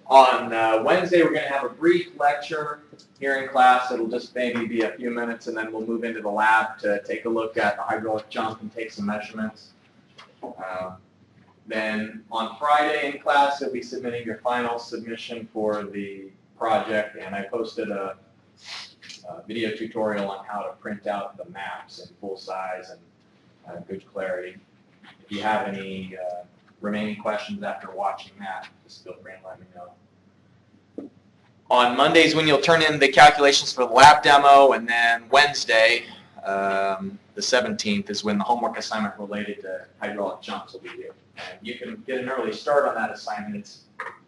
On Wednesday, we're going to have a brief lecture here in class. It'll just maybe be a few minutes, and then we'll move into the lab to take a look at the hydraulic jump and take some measurements. Then on Friday in class, you'll be submitting your final submission for the project, and I posted a video tutorial on how to print out the maps in full size and good clarity. If you have any remaining questions after watching that, just feel free and let me know. On Mondays, when you'll turn in the calculations for the lab demo, and then Wednesday, the 17th, is when the homework assignment related to hydraulic jumps will be due. And you can get an early start on that assignment.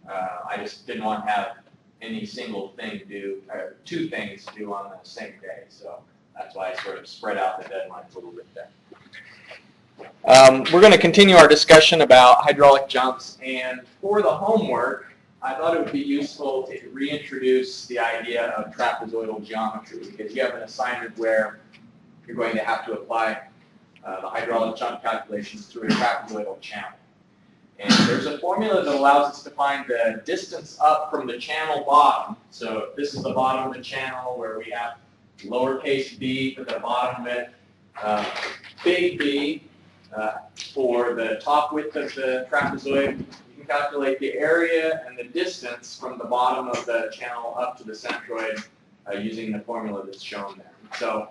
I just didn't want to have any single thing due, or two things due on the same day, so that's why I sort of spread out the deadlines a little bit there. We're going to continue our discussion about hydraulic jumps, and for the homework, I thought it would be useful to reintroduce the idea of trapezoidal geometry, because you have an assignment where you're going to have to apply the hydraulic jump calculations through a trapezoidal channel. And there's a formula that allows us to find the distance up from the channel bottom. So if this is the bottom of the channel where we have lowercase b for the bottom of it, big B for the top width of the trapezoid. You can calculate the area and the distance from the bottom of the channel up to the centroid using the formula that's shown there. So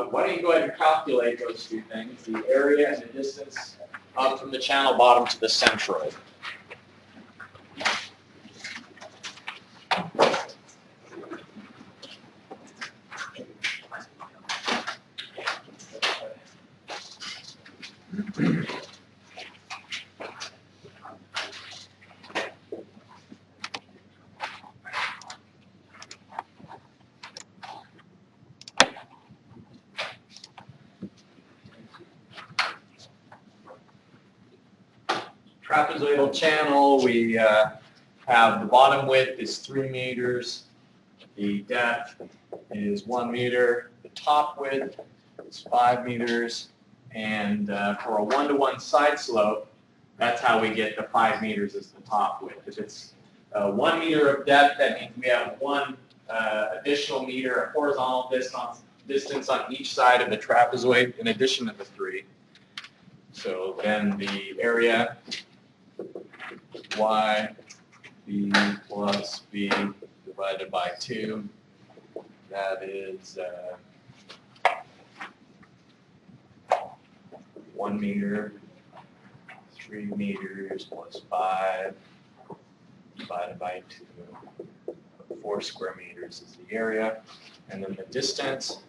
why don't you go ahead and calculate those two things, the area and the distance up from the channel bottom to the centroid. Trapezoidal channel, we have the bottom width is 3 meters, the depth is 1 meter, the top width is 5 meters, and for a 1-to-1 side slope, that's how we get the 5 meters as the top width. If it's 1 meter of depth, that means we have 1 additional meter of horizontal distance on each side of the trapezoid in addition to the 3. So then the area y b plus b divided by 2, that is 1 meter, 3 meters plus 5 divided by 2, 4 square meters is the area, and then the distance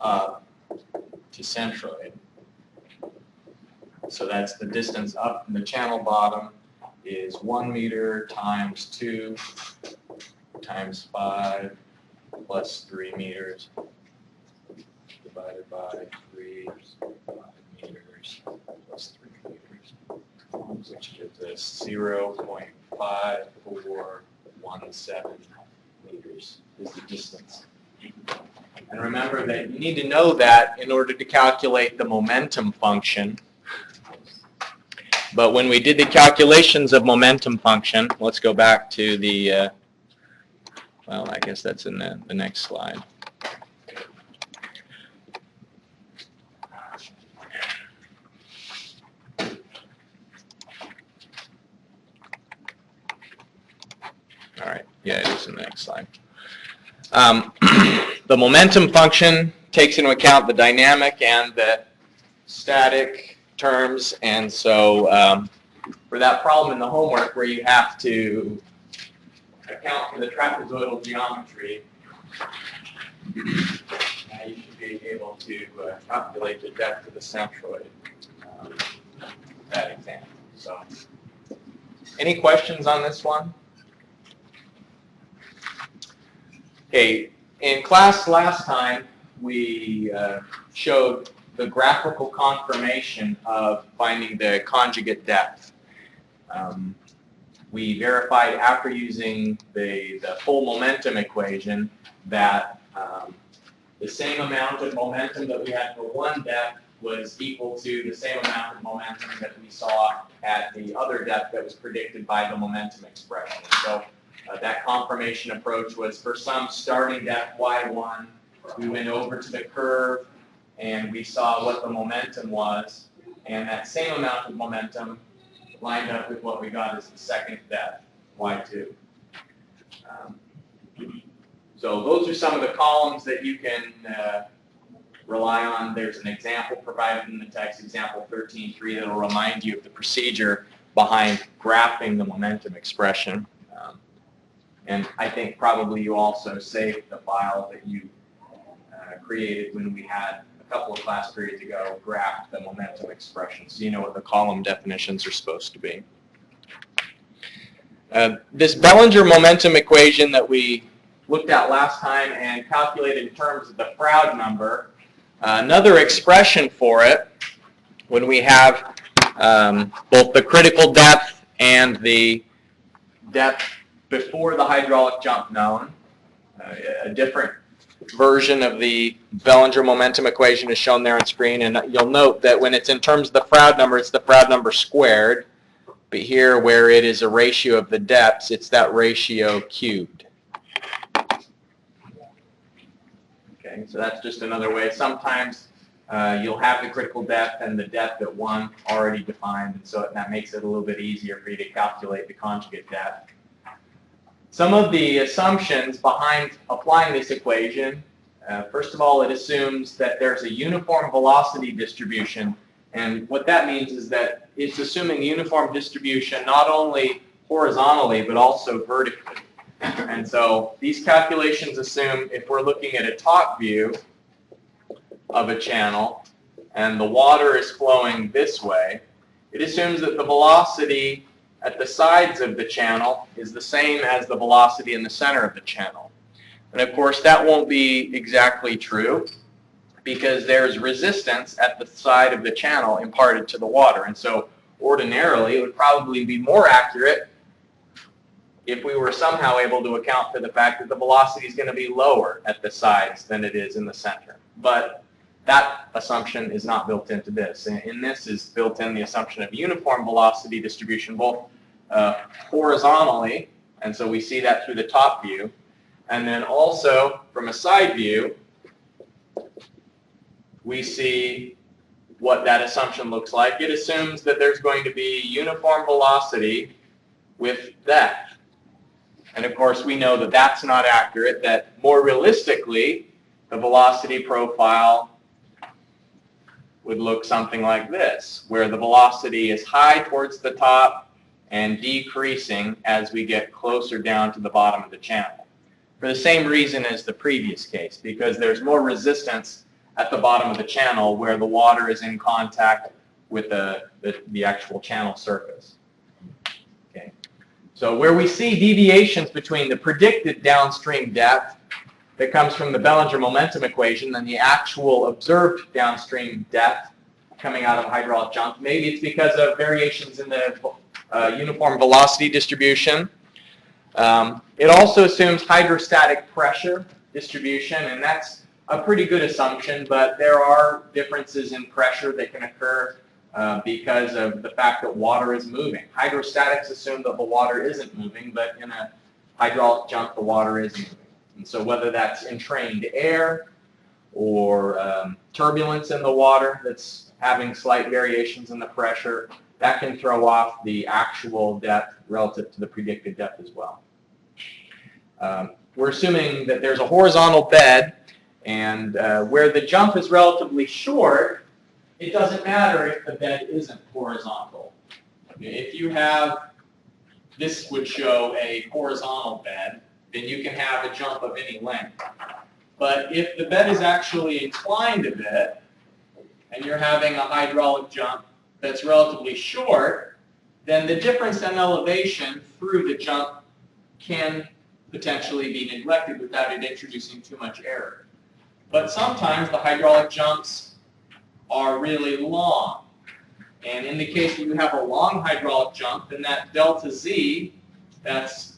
up to centroid. So that's the distance up from the channel bottom is 1 meter times 2 times 5 plus 3 meters divided by 3, 5 meters plus 3 meters, which gives us 0.5417 meters is the distance. And remember that you need to know that in order to calculate the momentum function. But when we did the calculations of momentum function, let's go back to the, well, I guess that's in the next slide. All right, yeah, it is in the next slide. The momentum function takes into account the dynamic and the static terms, and so for that problem in the homework where you have to account for the trapezoidal geometry, now you should be able to calculate the depth of the centroid, that example. So, any questions on this one? Okay, in class last time we showed the graphical confirmation of finding the conjugate depth. We verified after using the full momentum equation that the same amount of momentum that we had for one depth was equal to the same amount of momentum that we saw at the other depth that was predicted by the momentum expression. So that confirmation approach was for some starting depth y1, we went over to the curve and we saw what the momentum was, and that same amount of momentum lined up with what we got as the second depth, y2. So those are some of the columns that you can rely on. There's an example provided in the text, example 13.3, that will remind you of the procedure behind graphing the momentum expression. And I think probably you also saved the file that you created when we had a couple of class periods ago graphed the momentum expression, so you know what the column definitions are supposed to be. This Bellinger momentum equation that we looked at last time and calculated in terms of the Froude number, another expression for it when we have both the critical depth and the depth before the hydraulic jump known. A different version of the Bellinger momentum equation is shown there on screen, and you'll note that when it's in terms of the Froude number, it's the Froude number squared, but here where it is a ratio of the depths, it's that ratio cubed. Okay, so that's just another way. Sometimes you'll have the critical depth and the depth at 1 already defined, and so that makes it a little bit easier for you to calculate the conjugate depth. Some of the assumptions behind applying this equation, first of all, it assumes that there's a uniform velocity distribution, and what that means is that it's assuming uniform distribution not only horizontally but also vertically. And so these calculations assume if we're looking at a top view of a channel and the water is flowing this way, it assumes that the velocity at the sides of the channel is the same as the velocity in the center of the channel. And of course that won't be exactly true because there's resistance at the side of the channel imparted to the water. And so ordinarily it would probably be more accurate if we were somehow able to account for the fact that the velocity is going to be lower at the sides than it is in the center. But that assumption is not built into this. In this is built in the assumption of uniform velocity distribution both horizontally, and so we see that through the top view, and then also from a side view we see what that assumption looks like. It assumes that there's going to be uniform velocity with depth. And of course we know that that's not accurate, that more realistically the velocity profile would look something like this, where the velocity is high towards the top and decreasing as we get closer down to the bottom of the channel. For the same reason as the previous case, because there's more resistance at the bottom of the channel where the water is in contact with the actual channel surface. Okay. So where we see deviations between the predicted downstream depth that comes from the Bellinger momentum equation and the actual observed downstream depth coming out of hydraulic jump, maybe it's because of variations in the uniform velocity distribution. It also assumes hydrostatic pressure distribution, and that's a pretty good assumption, but there are differences in pressure that can occur because of the fact that water is moving. Hydrostatics assume that the water isn't moving, but in a hydraulic jump the water is moving. And so whether that's entrained air or turbulence in the water that's having slight variations in the pressure, that can throw off the actual depth relative to the predicted depth as well. We're assuming that there's a horizontal bed, and where the jump is relatively short, it doesn't matter if the bed isn't horizontal. If you have, this would show a horizontal bed, then you can have a jump of any length. But if the bed is actually inclined a bit, and you're having a hydraulic jump that's relatively short, then the difference in elevation through the jump can potentially be neglected without it introducing too much error. But sometimes the hydraulic jumps are really long. And in the case that you have a long hydraulic jump, then that delta Z, that's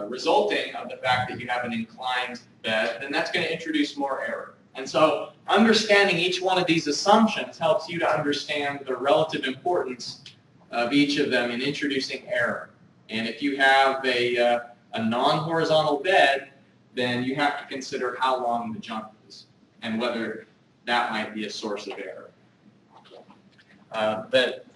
resulting of the fact that you have an inclined bed, then that's going to introduce more error. And so understanding each one of these assumptions helps you to understand the relative importance of each of them in introducing error. And if you have a non-horizontal bed, then you have to consider how long the jump is and whether that might be a source of error. But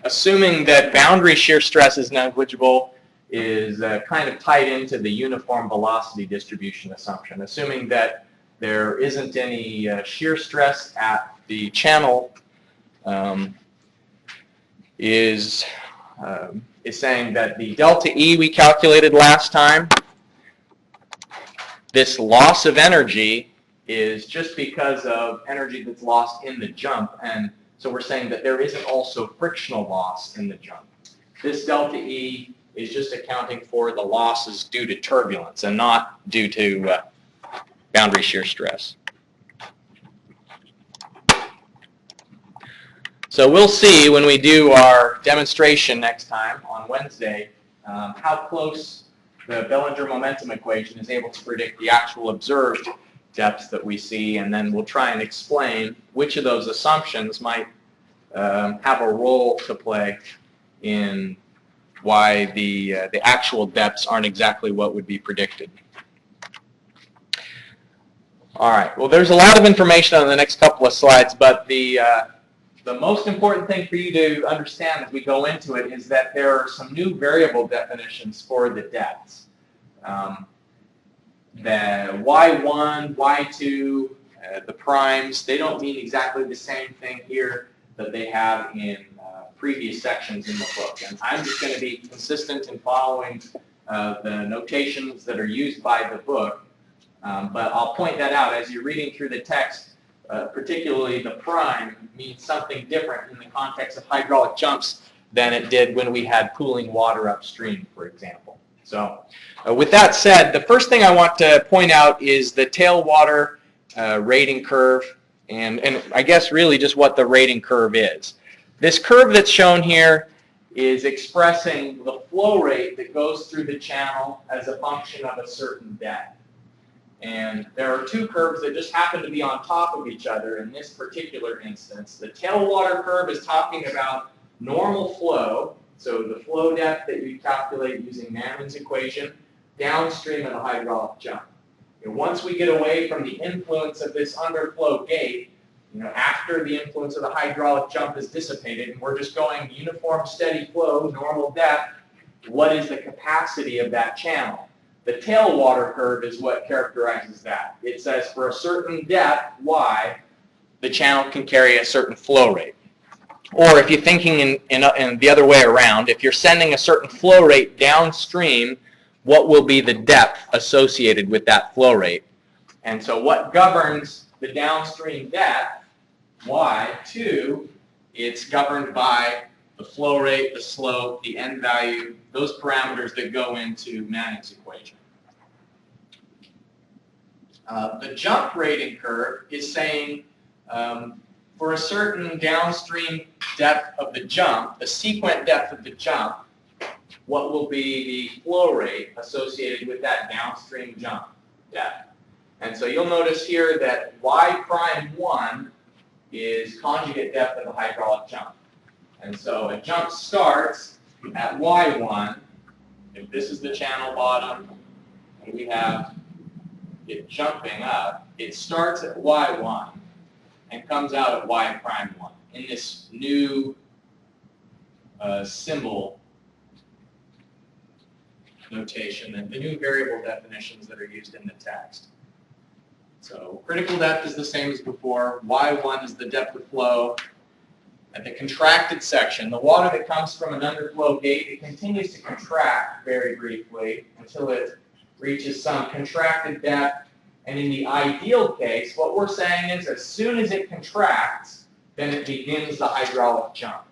assuming that boundary shear stress is negligible is kind of tied into the uniform velocity distribution assumption. Assuming that there isn't any shear stress at the channel is saying that the delta E we calculated last time, this loss of energy is just because of energy that's lost in the jump, and so we're saying that there isn't also frictional loss in the jump. This delta E is just accounting for the losses due to turbulence and not due to boundary shear stress. So we'll see when we do our demonstration next time on Wednesday how close the Bellinger momentum equation is able to predict the actual observed depths that we see, and then we'll try and explain which of those assumptions might have a role to play in why the actual depths aren't exactly what would be predicted. All right, well, there's a lot of information on the next couple of slides, but the most important thing for you to understand as we go into it is that there are some new variable definitions for the depths. The y1, y2, the primes, they don't mean exactly the same thing here that they have in previous sections in the book. And I'm just going to be consistent in following the notations that are used by the book. But I'll point that out as you're reading through the text. Particularly the prime means something different in the context of hydraulic jumps than it did when we had pooling water upstream, for example. So with that said, the first thing I want to point out is the tailwater rating curve, and I guess really just what the rating curve is. This curve that's shown here is expressing the flow rate that goes through the channel as a function of a certain depth. And there are two curves that just happen to be on top of each other in this particular instance. The tailwater curve is talking about normal flow, so the flow depth that you calculate using Manning's equation downstream of the hydraulic jump. And once we get away from the influence of this underflow gate, after the influence of the hydraulic jump is dissipated, and we're just going uniform steady flow, normal depth, what is the capacity of that channel? The tailwater curve is what characterizes that. It says for a certain depth, y, the channel can carry a certain flow rate. Or if you're thinking in the other way around, if you're sending a certain flow rate downstream, what will be the depth associated with that flow rate? And so what governs the downstream depth, y2, it's governed by the flow rate, the slope, the end value, those parameters that go into Manning's equation. The jump rating curve is saying for a certain downstream depth of the jump, the sequent depth of the jump, what will be the flow rate associated with that downstream jump depth. And so you'll notice here that y'1 is conjugate depth of the hydraulic jump. And so a jump starts at y1. If this is the channel bottom, and we have it jumping up, it starts at y1 and comes out at y'1 in this new symbol notation and the new variable definitions that are used in the text. So critical depth is the same as before. y1 is the depth of flow. At the contracted section, the water that comes from an underflow gate, it continues to contract very briefly until it reaches some contracted depth. And in the ideal case, what we're saying is as soon as it contracts, then it begins the hydraulic jump.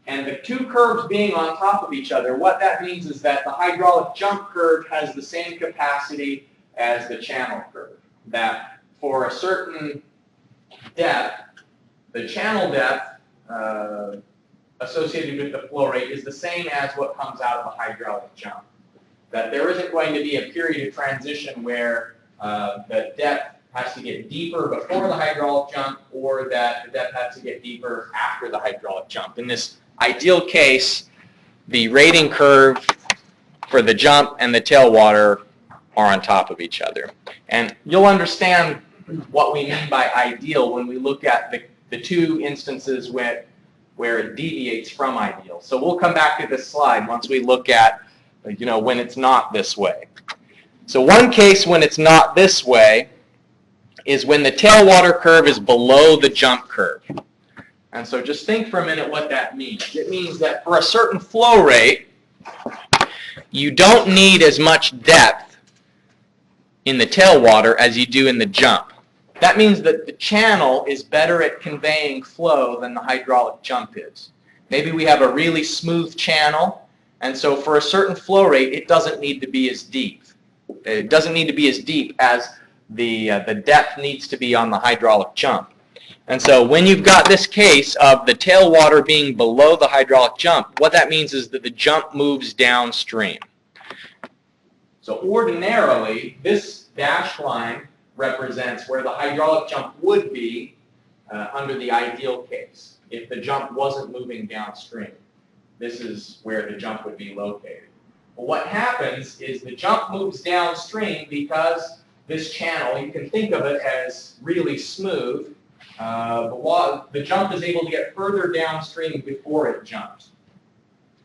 And the two curves being on top of each other, what that means is that the hydraulic jump curve has the same capacity as the channel curve. That for a certain depth, the channel depth associated with the flow rate is the same as what comes out of a hydraulic jump. That there isn't going to be a period of transition where the depth has to get deeper before the hydraulic jump, or that the depth has to get deeper after the hydraulic jump. In this ideal case, the rating curve for the jump and the tailwater are on top of each other. And you'll understand what we mean by ideal when we look at the two instances where it deviates from ideal. So we'll come back to this slide once we look at, when it's not this way. So one case when it's not this way is when the tailwater curve is below the jump curve. And so just think for a minute what that means. It means that for a certain flow rate, you don't need as much depth in the tailwater as you do in the jump. That means that the channel is better at conveying flow than the hydraulic jump is. Maybe we have a really smooth channel, and so for a certain flow rate, it doesn't need to be as deep. It doesn't need to be as deep as the depth needs to be on the hydraulic jump. And so when you've got this case of the tailwater being below the hydraulic jump, what that means is that the jump moves downstream. So ordinarily, this dashed line represents where the hydraulic jump would be under the ideal case if the jump wasn't moving downstream. This is where the jump would be located. Well, what happens is the jump moves downstream because this channel, you can think of it as really smooth. The jump is able to get further downstream before it jumps.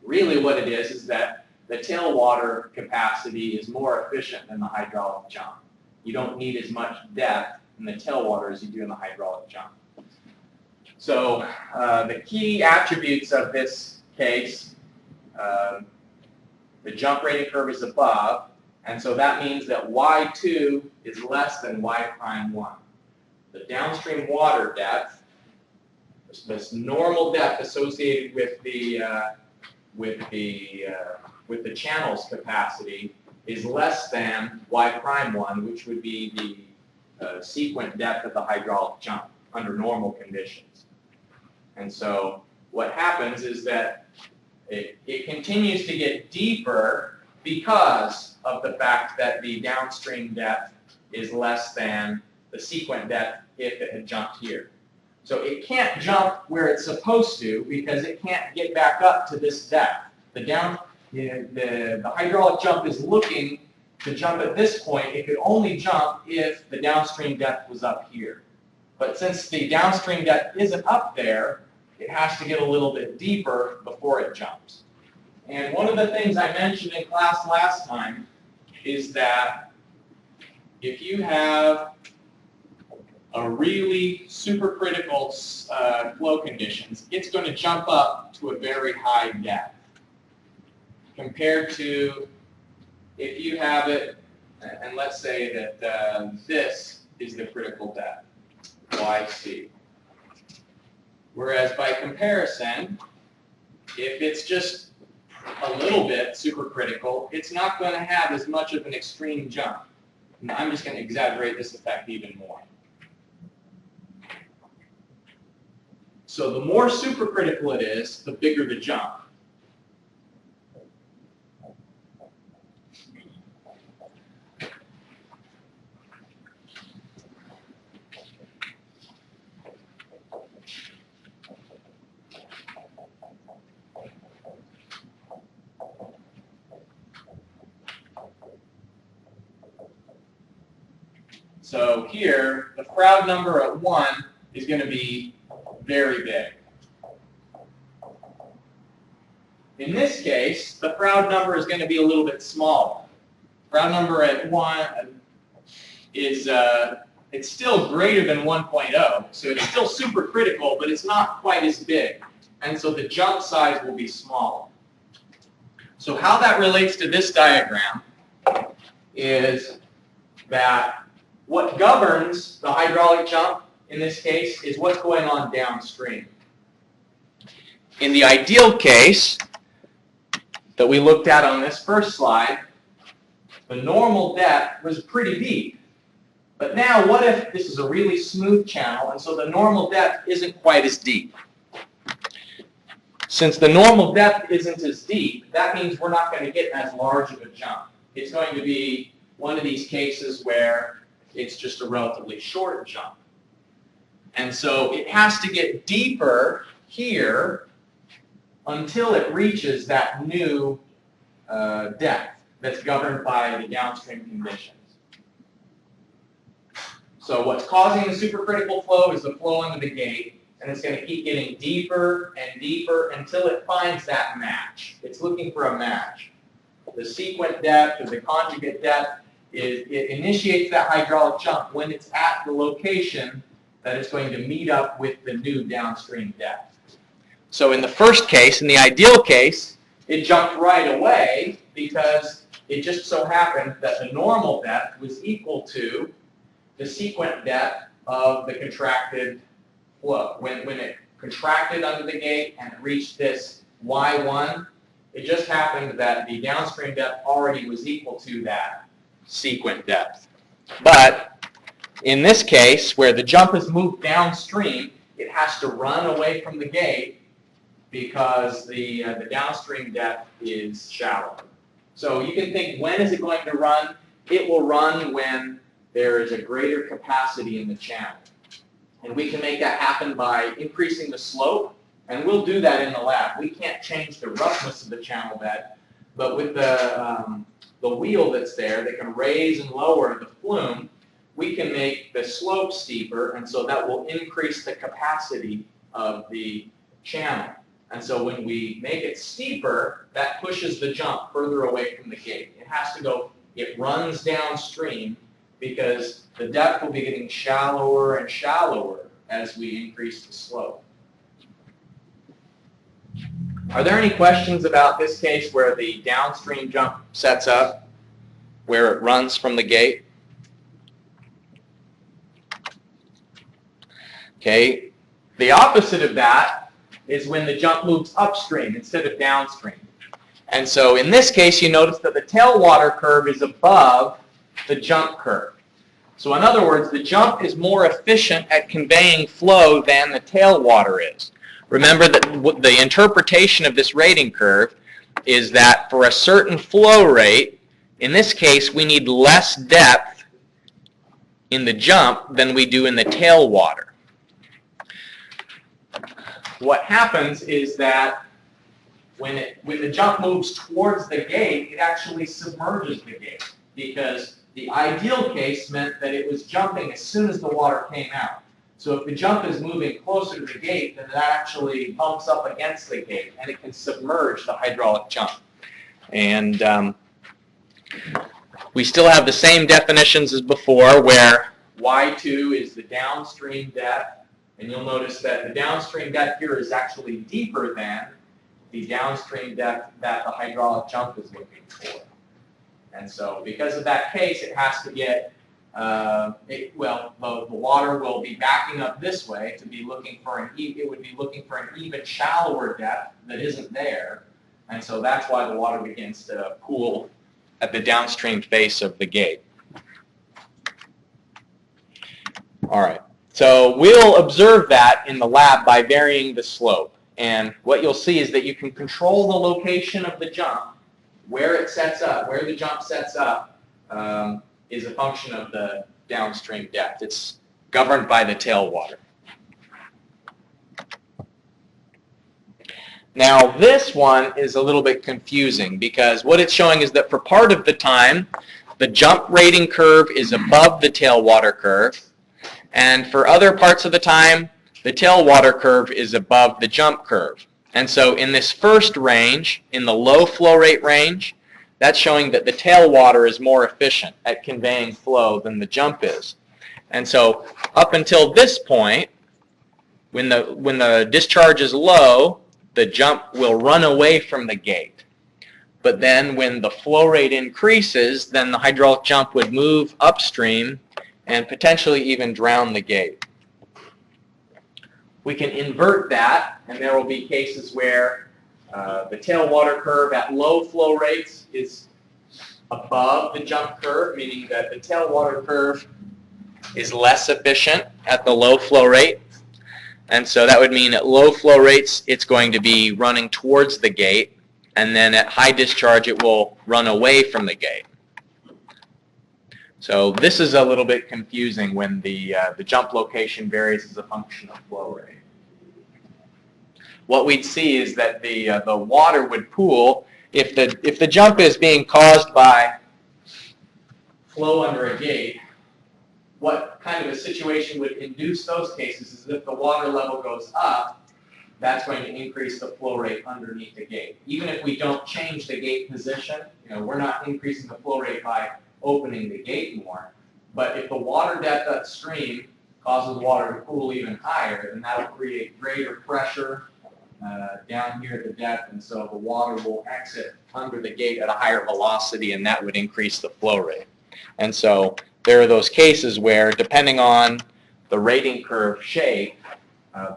Really what it is that the tailwater capacity is more efficient than the hydraulic jump. You don't need as much depth in the tailwater as you do in the hydraulic jump. So the key attributes of this case, the jump rating curve is above, and so that means that Y2 is less than Y'1. The downstream water depth, this normal depth associated with the channel's capacity, is less than Y'1, which would be the sequent depth of the hydraulic jump under normal conditions. And so what happens is that it continues to get deeper because of the fact that the downstream depth is less than the sequent depth if it had jumped here. So it can't jump where it's supposed to because it can't get back up to this depth. The hydraulic jump is looking to jump at this point. It could only jump if the downstream depth was up here. But since the downstream depth isn't up there, it has to get a little bit deeper before it jumps. And one of the things I mentioned in class last time is that if you have a really supercritical flow conditions, it's going to jump up to a very high depth compared to if you have it, and let's say that this is the critical depth, YC. Whereas by comparison, if it's just a little bit supercritical, it's not going to have as much of an extreme jump. And I'm just going to exaggerate this effect even more. So the more supercritical it is, the bigger the jump. So here, the Froude number at 1 is going to be very big. In this case, the Froude number is going to be a little bit smaller. Froude number at 1 is it's still greater than 1.0, so it's still supercritical, but it's not quite as big. And so the jump size will be smaller. So how that relates to this diagram is that what governs the hydraulic jump in this case is what's going on downstream. In the ideal case that we looked at on this first slide, the normal depth was pretty deep. But now what if this is a really smooth channel and so the normal depth isn't quite as deep? Since the normal depth isn't as deep, that means we're not going to get as large of a jump. It's going to be one of these cases where it's just a relatively short jump. And so it has to get deeper here until it reaches that new depth that's governed by the downstream conditions. So what's causing the supercritical flow is the flow under the gate, and it's going to keep getting deeper and deeper until it finds that match. It's looking for a match. The sequent depth or the conjugate depth, it initiates that hydraulic jump when it's at the location that it's going to meet up with the new downstream depth. So in the first case, in the ideal case, it jumped right away because it just so happened that the normal depth was equal to the sequent depth of the contracted flow. When it contracted under the gate and it reached this Y1, it just happened that the downstream depth already was equal to that sequent depth. But in this case, where the jump is moved downstream, it has to run away from the gate because the downstream depth is shallow. So you can think, when is it going to run? It will run when there is a greater capacity in the channel. And we can make that happen by increasing the slope, and we'll do that in the lab. We can't change the roughness of the channel bed, but with the wheel that's there that can raise and lower the flume, we can make the slope steeper, and so that will increase the capacity of the channel. And so when we make it steeper, that pushes the jump further away from the gate. It has to go, it runs downstream because the depth will be getting shallower and shallower as we increase the slope. Are there any questions about this case where the downstream jump sets up, where it runs from the gate? Okay, the opposite of that is when the jump moves upstream instead of downstream. And so in this case, you notice that the tailwater curve is above the jump curve. So in other words, the jump is more efficient at conveying flow than the tailwater is. Remember that the interpretation of this rating curve is that for a certain flow rate, in this case, we need less depth in the jump than we do in the tailwater. What happens is that when the jump moves towards the gate, it actually submerges the gate, because the ideal case meant that it was jumping as soon as the water came out. So if the jump is moving closer to the gate, then that actually bumps up against the gate, and it can submerge the hydraulic jump. And we still have the same definitions as before, where Y2 is the downstream depth, and you'll notice that the downstream depth here is actually deeper than the downstream depth that the hydraulic jump is looking for. And so because of that case, it has to get, the water will be backing up this way to be looking for it would be looking for an even shallower depth that isn't there. And so that's why the water begins to pool at the downstream face of the gate. All right. So we'll observe that in the lab by varying the slope. And what you'll see is that you can control the location of the jump, where it sets up, where the jump sets up, is a function of the downstream depth. It's governed by the tailwater. Now this one is a little bit confusing because what it's showing is that for part of the time, the jump rating curve is above the tailwater curve, and for other parts of the time, the tailwater curve is above the jump curve. And so in this first range, in the low flow rate range, that's showing that the tailwater is more efficient at conveying flow than the jump is. And so up until this point, when the discharge is low, the jump will run away from the gate. But then when the flow rate increases, then the hydraulic jump would move upstream and potentially even drown the gate. We can invert that, and there will be cases where the tailwater curve at low flow rates is above the jump curve, meaning that the tailwater curve is less efficient at the low flow rate. And so that would mean at low flow rates, it's going to be running towards the gate, and then at high discharge, it will run away from the gate. So this is a little bit confusing when the jump location varies as a function of flow rate. What we'd see is that the water would pool if the jump is being caused by flow under a gate. What kind of a situation would induce those cases is if the water level goes up, that's going to increase the flow rate underneath the gate. Even if we don't change the gate position, we're not increasing the flow rate by opening the gate more. But if the water depth upstream causes water to pool even higher, then that'll create greater pressure down here at the depth, and so the water will exit under the gate at a higher velocity, and that would increase the flow rate. And so there are those cases where, depending on the rating curve shape,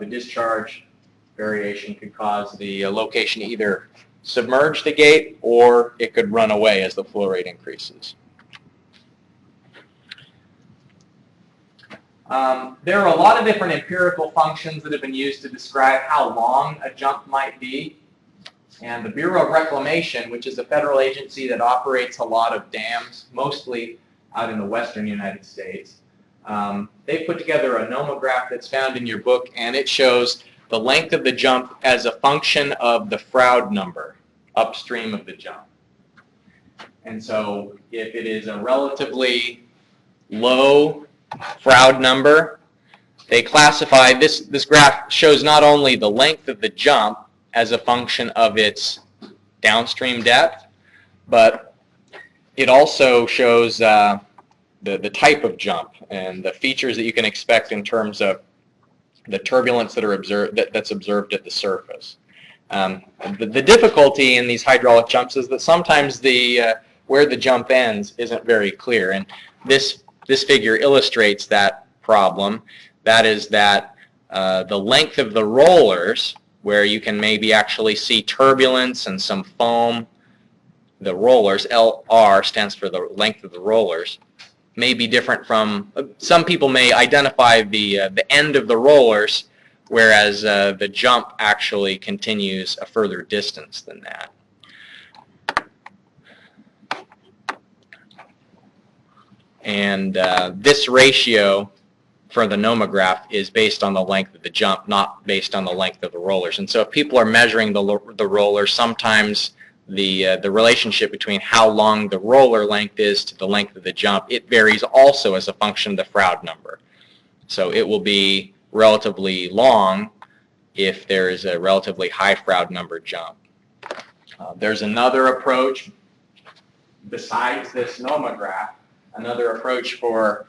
the discharge variation could cause the location to either submerge the gate or it could run away as the flow rate increases. There are a lot of different empirical functions that have been used to describe how long a jump might be. And the Bureau of Reclamation, which is a federal agency that operates a lot of dams, mostly out in the western United States, they put together a nomograph that's found in your book, and it shows the length of the jump as a function of the Froude number upstream of the jump. And so if it is a relatively low Froude number, they classify, this graph shows not only the length of the jump as a function of its downstream depth, but it also shows the type of jump and the features that you can expect in terms of the turbulence that are observed, that's observed at the surface. The difficulty in these hydraulic jumps is that sometimes where the jump ends isn't very clear, and this figure illustrates that problem. That is that the length of the rollers, where you can maybe actually see turbulence and some foam, the rollers, LR stands for the length of the rollers, may be different from, some people may identify the end of the rollers, whereas the jump actually continues a further distance than that. And this ratio for the nomograph is based on the length of the jump, not based on the length of the rollers. And so if people are measuring the rollers, sometimes the relationship between how long the roller length is to the length of the jump, it varies also as a function of the Froude number. So it will be relatively long if there is a relatively high Froude number jump. There's another approach besides this nomograph, another approach for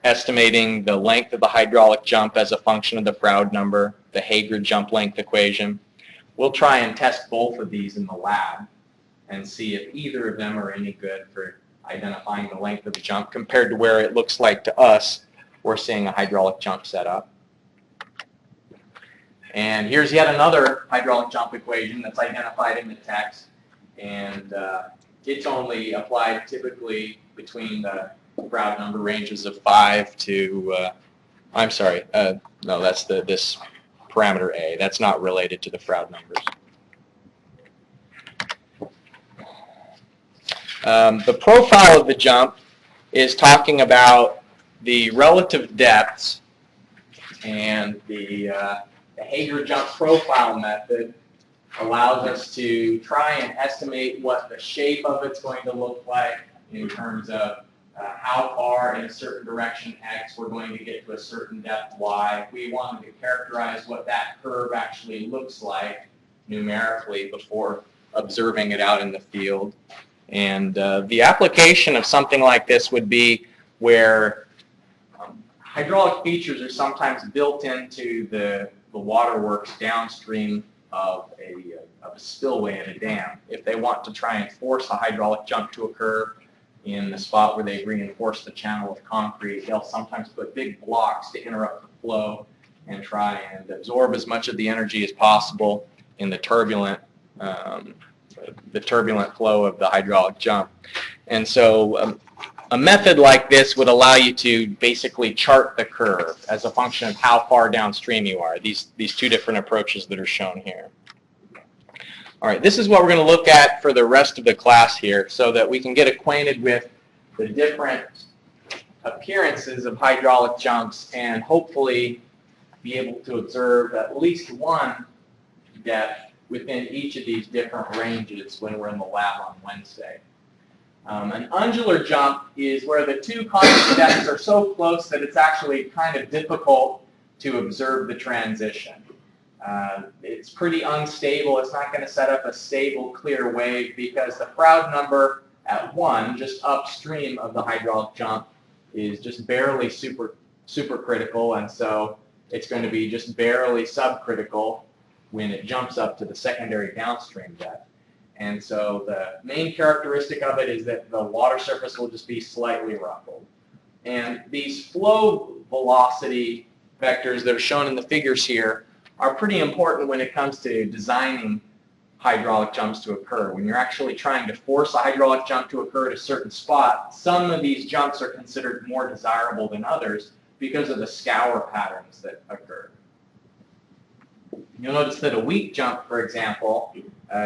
estimating the length of the hydraulic jump as a function of the Froude number, the Hager jump length equation. We'll try and test both of these in the lab and see if either of them are any good for identifying the length of the jump compared to where it looks like to us we're seeing a hydraulic jump set up. And here's yet another hydraulic jump equation that's identified in the text, and it's only applied typically between the Froude number ranges of 5 to, I'm sorry, no, that's this parameter A. That's not related to the Froude numbers. The profile of the jump is talking about the relative depths, and the Hager jump profile method allows us to try and estimate what the shape of it's going to look like in terms of how far in a certain direction X we're going to get to a certain depth Y. We wanted to characterize what that curve actually looks like numerically before observing it out in the field. And the application of something like this would be where hydraulic features are sometimes built into the waterworks downstream of a spillway at a dam. If they want to try and force a hydraulic jump to occur in the spot where they reinforce the channel with concrete, they'll sometimes put big blocks to interrupt the flow and try and absorb as much of the energy as possible in the turbulent flow of the hydraulic jump. And so a method like this would allow you to basically chart the curve as a function of how far downstream you are, these two different approaches that are shown here. All right, this is what we're going to look at for the rest of the class here so that we can get acquainted with the different appearances of hydraulic jumps and hopefully be able to observe at least one depth within each of these different ranges when we're in the lab on Wednesday. An undular jump is where the two conjugate depths are so close that it's actually kind of difficult to observe the transition. It's pretty unstable. It's not going to set up a stable, clear wave because the Froude number at 1, just upstream of the hydraulic jump, is just barely supercritical, and so it's going to be just barely subcritical when it jumps up to the secondary downstream depth. And so the main characteristic of it is that the water surface will just be slightly ruffled. And these flow velocity vectors that are shown in the figures here are pretty important when it comes to designing hydraulic jumps to occur. When you're actually trying to force a hydraulic jump to occur at a certain spot, some of these jumps are considered more desirable than others because of the scour patterns that occur. You'll notice that a weak jump, for example,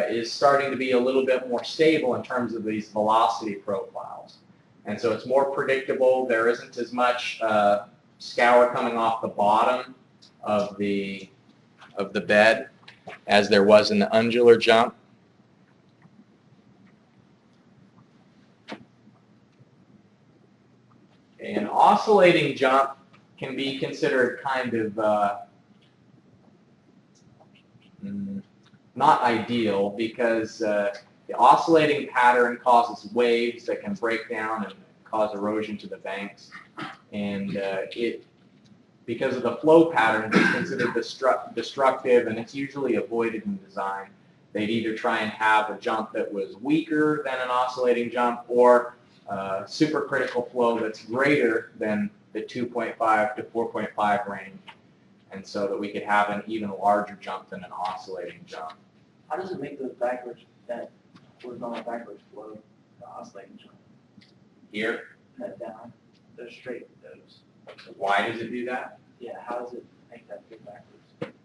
is starting to be a little bit more stable in terms of these velocity profiles. And so it's more predictable. There isn't as much scour coming off the bottom of the bed as there was in the undular jump. An oscillating jump can be considered kind of not ideal because the oscillating pattern causes waves that can break down and cause erosion to the banks. And because of the flow patterns, it's considered destructive, and it's usually avoided in design. They'd either try and have a jump that was weaker than an oscillating jump or supercritical flow that's greater than the 2.5 to 4.5 range, and so that we could have an even larger jump than an oscillating jump. How does it make the backwards, that horizontal backwards flow, the oscillating jump? Here? That down, those straight goes. Why does it do that? Yeah, how does it make that go backwards?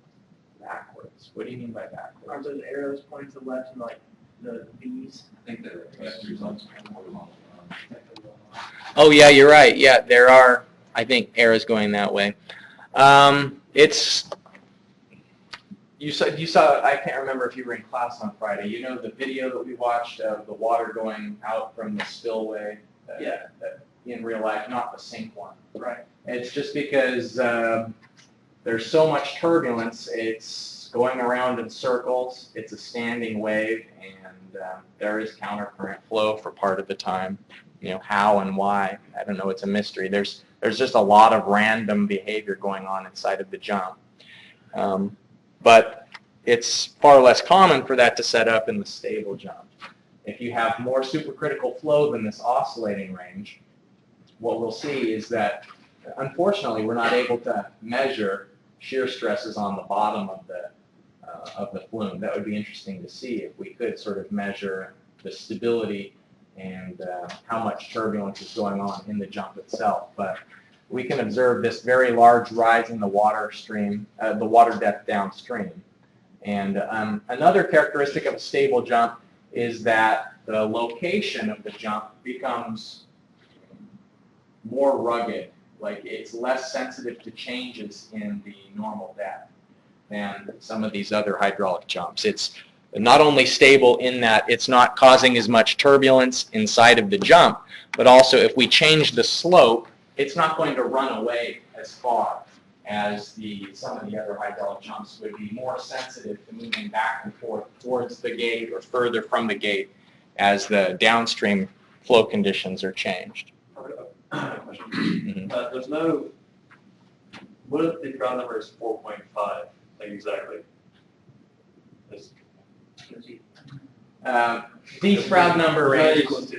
Backwards. What do you mean by backwards? Aren't those arrows pointing to the left and like the B's? I think the results Oh yeah, you're right. Yeah, there are, I think, arrows going that way. You saw, I can't remember if you were in class on Friday. You know the video that we watched of the water going out from the spillway? Yeah. In real life, not the sink one. Right. It's just because there's so much turbulence, it's going around in circles, it's a standing wave, and there is countercurrent flow for part of the time. You know, how and why, I don't know, it's a mystery. There's just a lot of random behavior going on inside of the jump. But it's far less common for that to set up in the stable jump. If you have more supercritical flow than this oscillating range, what we'll see is that, unfortunately, we're not able to measure shear stresses on the bottom of the flume. That would be interesting to see if we could sort of measure the stability and how much turbulence is going on in the jump itself. But we can observe this very large rise in the water stream, the water depth downstream. And another characteristic of a stable jump is that the location of the jump becomes more rugged, like it's less sensitive to changes in the normal depth than some of these other hydraulic jumps. It's not only stable in that it's not causing as much turbulence inside of the jump, but also if we change the slope, it's not going to run away as far as some of the other hydraulic jumps would be more sensitive to moving back and forth towards the gate or further from the gate as the downstream flow conditions are changed. question. There's no, what if the ground number is 4.5, like exactly? These Froude number ranges.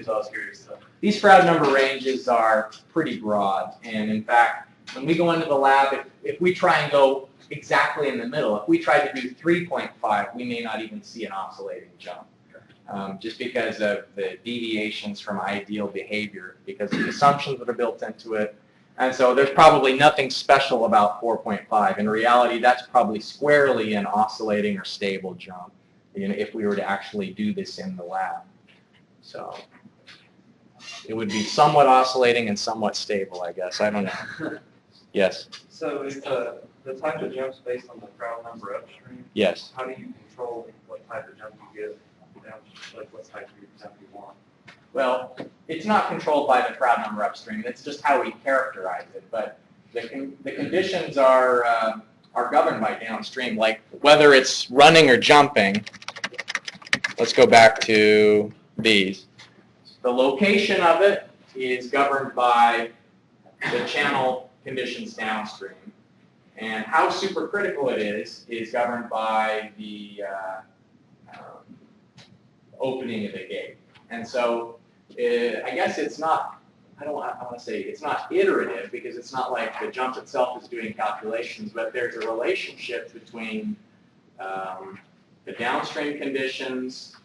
These Froude number ranges are pretty broad, and in fact, when we go into the lab, if we try and go exactly in the middle, if we try to do 3.5, we may not even see an oscillating jump, just because of the deviations from ideal behavior, because of the assumptions that are built into it. And so there's probably nothing special about 4.5. In reality, that's probably squarely an oscillating or stable jump, you know, if we were to actually do this in the lab. So it would be somewhat oscillating and somewhat stable, I guess. I don't know. Yes. So is the type of jumps based on the crowd number upstream? Yes. How do you control what type of jump you get down, like what type of jump you want? Well, it's not controlled by the crowd number upstream. It's just how we characterize it. But the conditions are governed by downstream, like whether it's running or jumping. Let's go back to these. The location of it is governed by the channel conditions downstream. And how supercritical it is governed by the opening of the gate. And so I guess it's not, I want to say it's not iterative because it's not like the jump itself is doing calculations, but there's a relationship between the downstream conditions.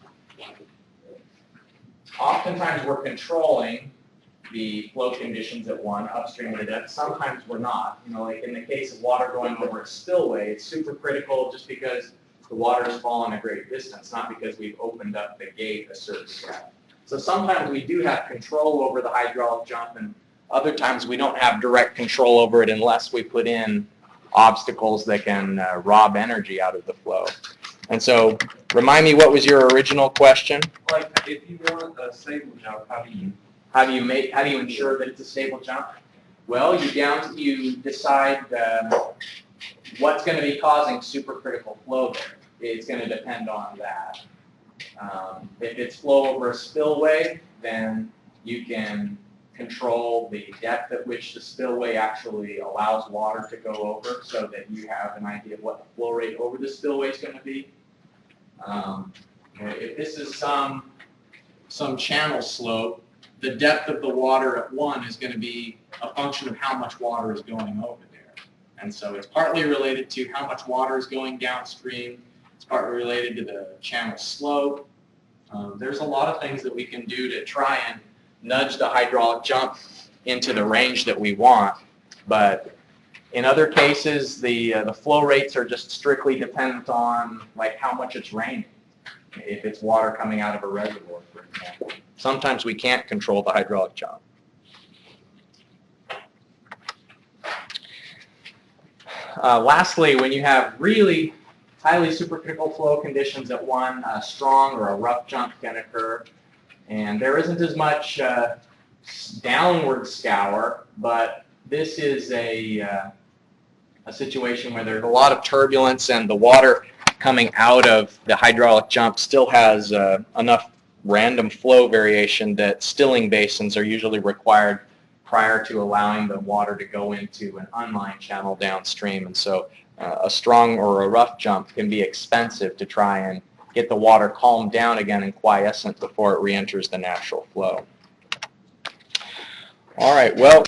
Oftentimes we're controlling the flow conditions at one upstream of the depth. Sometimes we're not. You know, like in the case of water going over a spillway, it's supercritical just because the water has fallen a great distance, not because we've opened up the gate a certain depth. So sometimes we do have control over the hydraulic jump, and other times we don't have direct control over it unless we put in obstacles that can rob energy out of the flow. And so, remind me, what was your original question? Like if you want a stable jump, how do you ensure that it's a stable jump? Well, you decide what's going to be causing supercritical flow there. It's going to depend on that. If it's flow over a spillway, then you can control the depth at which the spillway actually allows water to go over so that you have an idea of what the flow rate over the spillway is going to be. If this is some channel slope, the depth of the water at one is going to be a function of how much water is going over there. And so it's partly related to how much water is going downstream. It's partly related to the channel slope. There's a lot of things that we can do to try and nudge the hydraulic jump into the range that we want. But in other cases, the flow rates are just strictly dependent on like how much it's raining. If it's water coming out of a reservoir, for example. Sometimes we can't control the hydraulic jump. Lastly, when you have really highly supercritical flow conditions at one, a strong or a rough jump can occur. And there isn't as much downward scour, but this is a situation where there's a lot of turbulence and the water coming out of the hydraulic jump still has enough random flow variation that stilling basins are usually required prior to allowing the water to go into an unlined channel downstream. And so a strong or a rough jump can be expensive to try and get the water calmed down again and quiescent before it re-enters the natural flow. All right, well,